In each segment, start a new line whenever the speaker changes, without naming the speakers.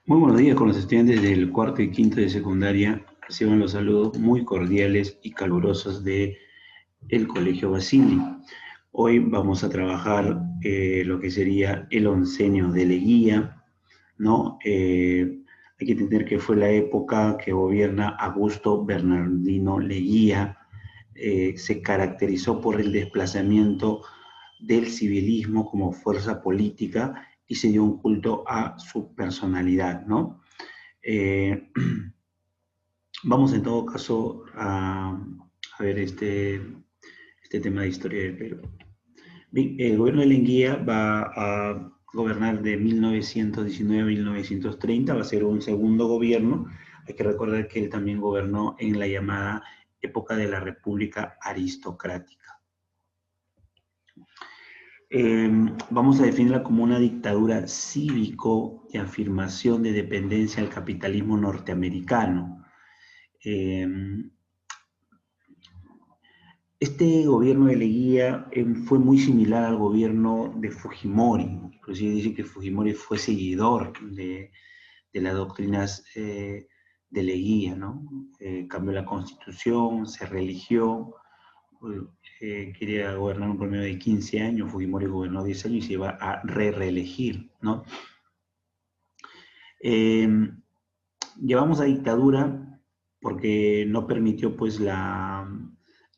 Muy buenos días con los estudiantes del cuarto y quinto de secundaria. Reciban los saludos muy cordiales y calurosos de el Colegio Basili. Hoy vamos a trabajar lo que sería el oncenio de Leguía, ¿no? Hay que entender que fue la época que gobierna Augusto Bernardino Leguía. Se caracterizó por el desplazamiento del civilismo como fuerza política y se dio un culto a su personalidad, ¿no? Eh, Vamos en todo caso a ver este tema de historia del Perú. Bien, el gobierno de Leguía va a gobernar de 1919 a 1930, va a ser un segundo gobierno. Hay que recordar que él también gobernó en la llamada época de la República Aristocrática. Vamos a definirla como una dictadura cívico de afirmación de dependencia al capitalismo norteamericano. Eh, Este gobierno de Leguía fue muy similar al gobierno de Fujimori. Inclusive dice que Fujimori fue seguidor de las doctrinas de Leguía, ¿no? Cambió la constitución, se religió, quería gobernar un promedio de 15 años, Fujimori gobernó 10 años y se iba a reelegir, ¿no? Eh, Llevamos a dictadura porque no permitió pues la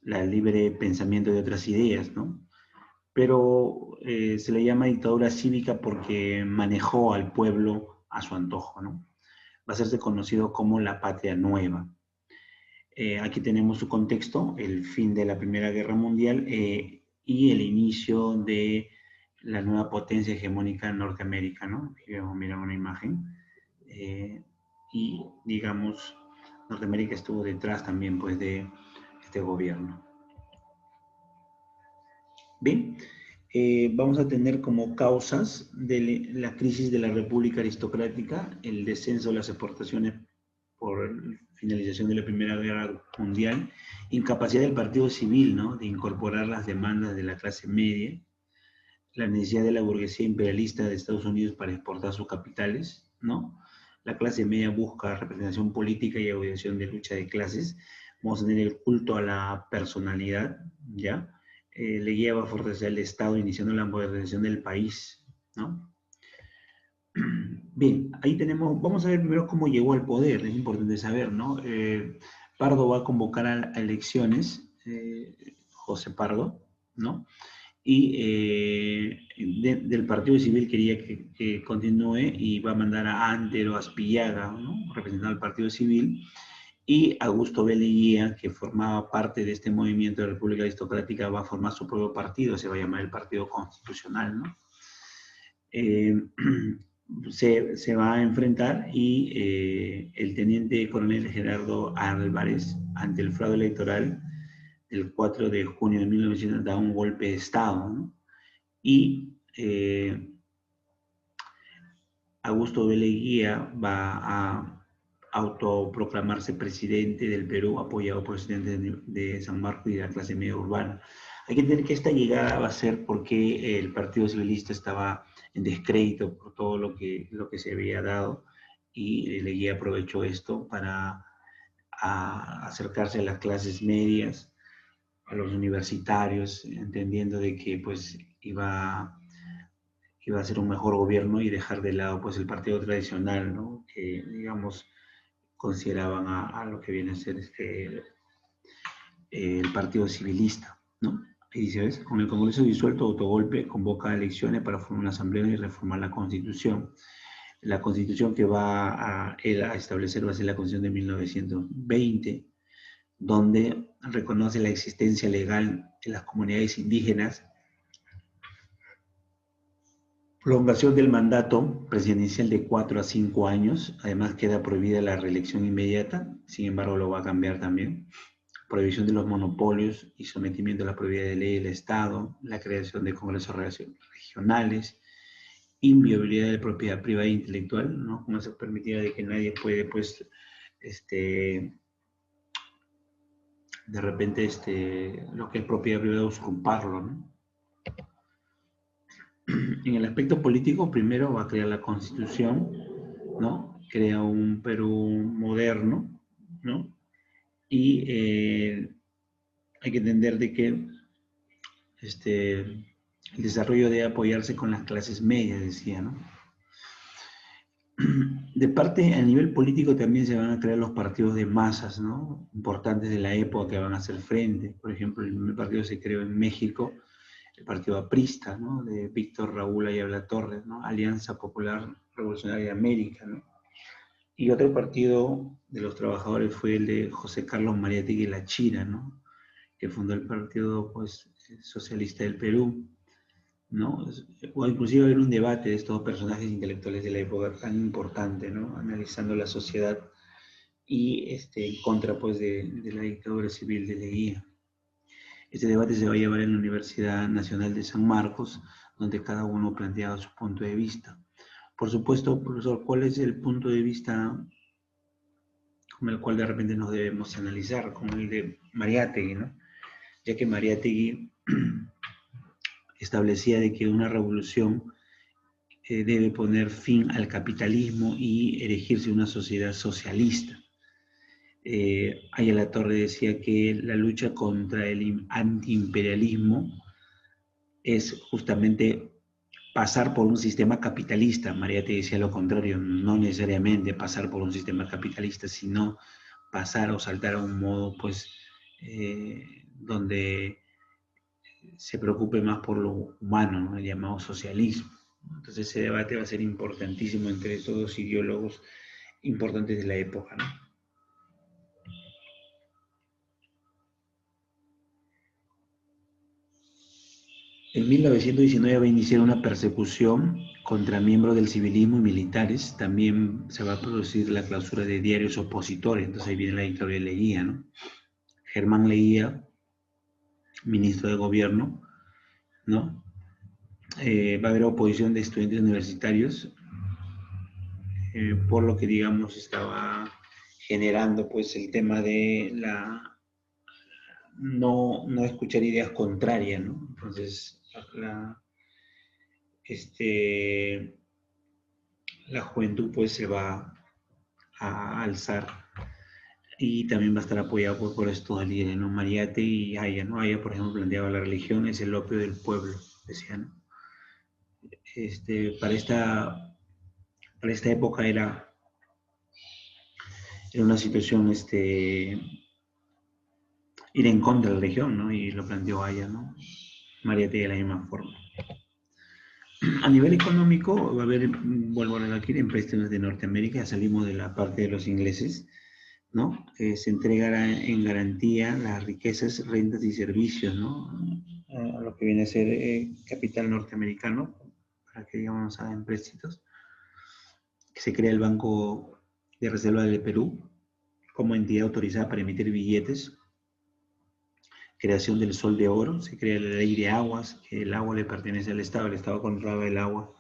libre pensamiento de otras ideas, ¿no? Pero se le llama dictadura cívica porque manejó al pueblo a su antojo, ¿no? Va a hacerse conocido como la patria nueva. Aquí tenemos su contexto, el fin de la Primera Guerra Mundial y el inicio de la nueva potencia hegemónica en Norteamérica, ¿no? Aquí vamos a mirar una imagen. Eh, y, digamos, Norteamérica estuvo detrás también, pues, de este gobierno. Bien, vamos a tener como causas de la crisis de la República Aristocrática, el descenso de las exportaciones por finalización de la Primera Guerra Mundial, incapacidad del Partido Civil, ¿no?, de incorporar las demandas de la clase media, la necesidad de la burguesía imperialista de Estados Unidos para exportar sus capitales, ¿no? La clase media busca representación política y audición de lucha de clases. Vamos a tener el culto a la personalidad, ¿ya? Leguía va a fortalecer el Estado iniciando la modernización del país, ¿no? Bien, ahí tenemos, vamos a ver primero cómo llegó al poder, es importante saber, ¿no? Pardo va a convocar a elecciones, José Pardo, ¿no? Y del Partido Civil quería que continúe y va a mandar a Antero Aspillaga, ¿no?, representando al Partido Civil, y Augusto B. Leguía, que formaba parte de este movimiento de la República Aristocrática, va a formar su propio partido, se va a llamar el Partido Constitucional, ¿no? Eh, se va a enfrentar y el teniente coronel Gerardo Álvarez, ante el fraude electoral del 4 de junio de 1900, da un golpe de Estado, ¿no? Y Augusto B. Leguía va a autoproclamarse presidente del Perú, apoyado por el presidente de San Marcos y de la clase media urbana. Hay que entender que esta llegada va a ser porque el Partido Civilista estaba en descrédito por todo lo que se había dado, y Leguía aprovechó esto para acercarse a las clases medias, a los universitarios, entendiendo de que pues iba a ser un mejor gobierno y dejar de lado pues el partido tradicional, ¿no?, que digamos consideraban a lo que viene a ser el partido civilista, ¿no? Y dice, ¿ves? Con el Congreso disuelto, autogolpe convoca elecciones para formar una asamblea y reformar la Constitución. La Constitución que va a él a establecer va a ser la Constitución de 1920, donde reconoce la existencia legal de las comunidades indígenas, prolongación del mandato presidencial de 4 a 5 años. Además queda prohibida la reelección inmediata, sin embargo lo va a cambiar también. Prohibición de los monopolios y sometimiento a la propiedad de ley del Estado, la creación de congresos regionales, inviolabilidad de la propiedad privada e intelectual, ¿no? No se permitía de que nadie puede, pues, de repente, lo que es propiedad privada, usurparlo, ¿no? En el aspecto político, primero va a crear la Constitución, ¿no? Crea un Perú moderno, ¿no? Y hay que entender de que el desarrollo debe apoyarse con las clases medias, decía, ¿no? De parte, a nivel político también se van a crear los partidos de masas, ¿no? Importantes de la época que van a hacer frente. Por ejemplo, el primer partido se creó en México, el partido aprista, ¿no? De Víctor Raúl Ayala Torres, ¿no? Alianza Popular Revolucionaria de América, ¿no? Y otro partido de los trabajadores fue el de José Carlos Mariátegui Lachira, ¿no? Que fundó el Partido, pues, Socialista del Perú, ¿no? O inclusive haber un debate de estos personajes intelectuales de la época tan importante, ¿no? Analizando la sociedad y en contra, pues, de la dictadura civil de Leguía. Este debate se va a llevar en la Universidad Nacional de San Marcos, donde cada uno planteaba su punto de vista. Por supuesto, profesor, ¿cuál es el punto de vista con el cual de repente nos debemos analizar? Como el de Mariátegui, ¿no? Ya que Mariátegui establecía de que una revolución debe poner fin al capitalismo y erigirse una sociedad socialista. Ayala Torre decía que la lucha contra el antiimperialismo es justamente pasar por un sistema capitalista. María te decía lo contrario, no necesariamente pasar por un sistema capitalista, sino pasar o saltar a un modo, pues, donde se preocupe más por lo humano, ¿no? El llamado socialismo. Entonces ese debate va a ser importantísimo entre todos ideólogos importantes de la época, ¿no? En 1919 va a iniciar una persecución contra miembros del civilismo y militares. También se va a producir la clausura de diarios opositores. Entonces ahí viene la dictadura de Leguía, ¿no? Germán Leguía, ministro de gobierno, ¿no? Va a haber oposición de estudiantes universitarios, por lo que, digamos, estaba generando, pues, el tema de no escuchar ideas contrarias, ¿no? Entonces, este, la juventud, pues, se va a alzar y también va a estar apoyado por estos líderes, ¿no? Mariate y Aya, ¿no? Aya, por ejemplo, planteaba la religión es el opio del pueblo, decía, ¿no? Para esta época era una situación, ir en contra de la religión, ¿no? Y lo planteó Aya, ¿no? Mariate de la misma forma. A nivel económico, va a haber, vuelvo a repetir, empresas de Norteamérica, salimos de la parte de los ingleses, ¿no? Se entregará en garantía las riquezas, rentas y servicios, ¿no? A lo que viene a ser capital norteamericano, para que, digamos, nos hagan préstitos. Se crea el Banco de Reserva del Perú como entidad autorizada para emitir billetes. Creación del Sol de Oro, se crea la ley de aguas, que el agua le pertenece al Estado, el Estado controlaba el agua.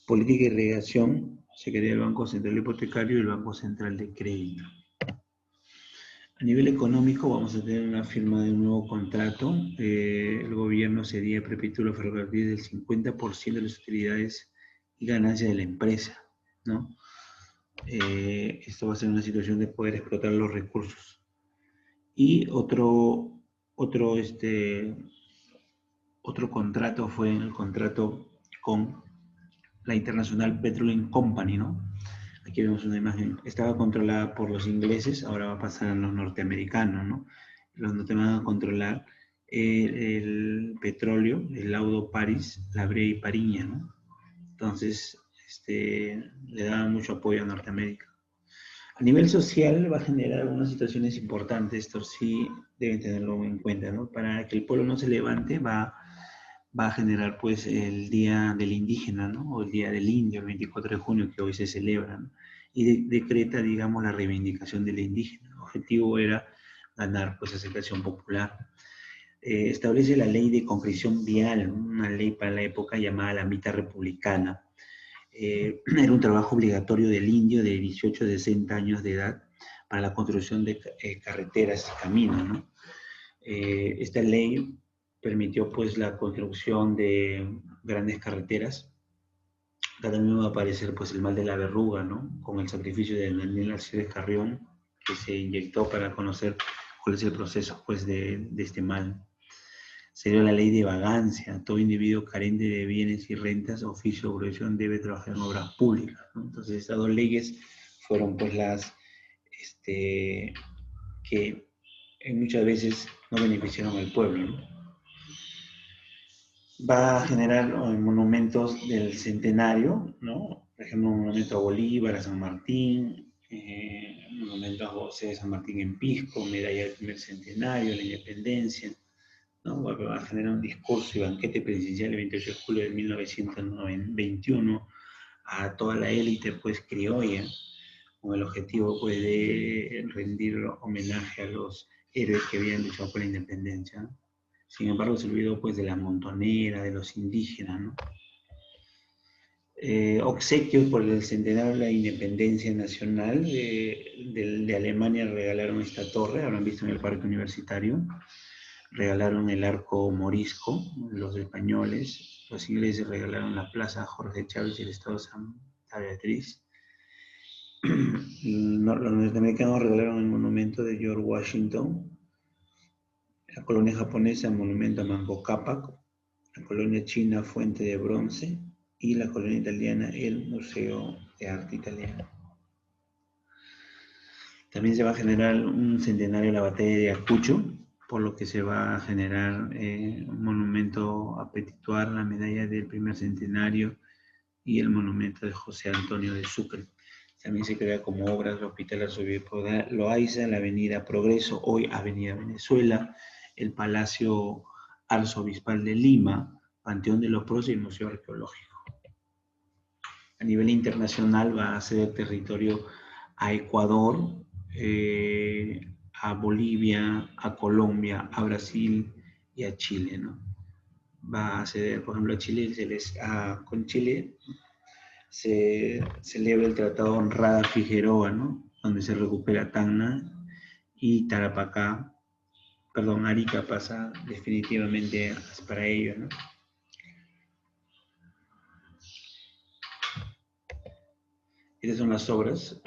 Política y irrigación, se crea el Banco Central Hipotecario y el Banco Central de Crédito. A nivel económico vamos a tener una firma de un nuevo contrato. El gobierno cedía a Prepetro Ferrocarril del 50% de las utilidades y ganancias de la empresa, ¿no? Esto va a ser una situación de poder explotar los recursos. Y otro contrato fue el contrato con la International Petroleum Company, ¿no? Aquí vemos una imagen. Estaba controlada por los ingleses, ahora va a pasar a los norteamericanos, ¿no? Los norteamericanos van a controlar el petróleo, el laudo París, la Brea y Pariña, ¿no? Entonces, le daba mucho apoyo a Norteamérica. A nivel social va a generar algunas situaciones importantes, esto sí deben tenerlo en cuenta, ¿no? Para que el pueblo no se levante va a generar, pues, el Día del Indígena, ¿no? O el Día del Indio, el 24 de junio, que hoy se celebra, ¿no? Y decreta, digamos, la reivindicación del indígena. El objetivo era ganar, pues, aceptación popular. Establece la ley de concreción vial, ¿no? Una ley para la época llamada la mitad republicana. Era un trabajo obligatorio del indio de 18 a 60 años de edad para la construcción de carreteras y caminos, ¿no? Esta ley permitió, pues, la construcción de grandes carreteras Acá también va a aparecer pues el mal de la verruga, ¿no? Con el sacrificio de Daniel Alcides Carrión, que se inyectó para conocer cuál es el proceso pues de este mal. Se dio la ley de vagancia. Todo individuo carente de bienes y rentas, oficio o profesión debe trabajar en obras públicas, ¿no? Entonces estas dos leyes fueron pues las que muchas veces no beneficiaron al pueblo, ¿no? Va a generar monumentos del centenario, ¿no? Por ejemplo, un monumento a Bolívar, a San Martín, un monumento a José de San Martín en Pisco, medalla del primer centenario, la independencia, ¿no? Va a generar un discurso y banquete presidencial el 28 de julio de 1921 a toda la élite pues criolla, con el objetivo pues de rendir homenaje a los héroes que habían luchado por la independencia, ¿no? Sin embargo, se olvidó pues de la montonera, de los indígenas, ¿no? Obsequios por el centenario de la independencia nacional de Alemania regalaron esta torre, habrán visto en el parque universitario, regalaron el arco morisco, los españoles, los ingleses regalaron la plaza Jorge Chávez y el estado Santa Beatriz, los norteamericanos regalaron el monumento de George Washington, la colonia japonesa el monumento a Manco Cápac, la colonia china Fuente de Bronce y la colonia italiana el Museo de Arte Italiano. También se va a generar un centenario de la batalla de Ayacucho, por lo que se va a generar un monumento a Petituar, la medalla del primer centenario y el monumento de José Antonio de Sucre. También se crea como obras el Hospital Arzobispo Loaiza, la Avenida Progreso, hoy Avenida Venezuela, el Palacio Arzobispal de Lima, Panteón de los Próceres y el Museo Arqueológico. A nivel internacional va a ceder territorio a Ecuador, a Bolivia, a Colombia, a Brasil y a Chile, ¿no? Va a ceder, por ejemplo, a Chile, con Chile se celebra el Tratado Honrada Figueroa, ¿no? Donde se recupera Tacna y Tarapacá, perdón, Arica pasa definitivamente para ellos, ¿no? Estas son las obras: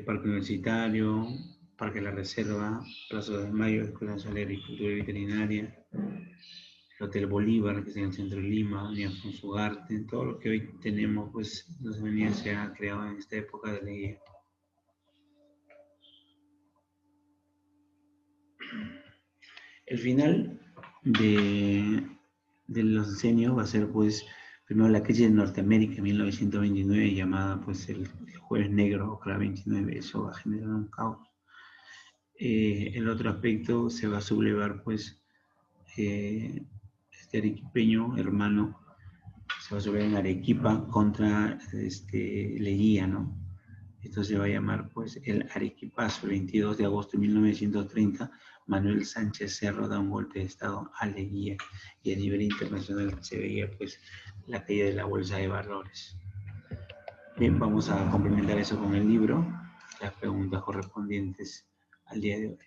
Parque Universitario, Parque La Reserva, Plaza de Mayo, Escuela Nacional de Agricultura y Veterinaria, el Hotel Bolívar, que está en el centro de Lima, Avenida Alfonso Ugarte, todo lo que hoy tenemos, pues, las avenidas se ha creado en esta época de la guía. El final de los decenios va a ser, pues, primero la crisis de Norteamérica en 1929, llamada, pues, el Jueves Negro, o la 29, eso va a generar un caos. El otro aspecto se va a sublevar, pues, este arequipeño hermano se va a sublevar en Arequipa contra Leguía, ¿no? Esto se va a llamar pues el Arequipazo. El 22 de agosto de 1930, Manuel Sánchez Cerro da un golpe de estado a Leguía y a nivel internacional se veía pues la caída de la bolsa de valores. Bien, vamos a complementar eso con el libro, las preguntas correspondientes al día de hoy.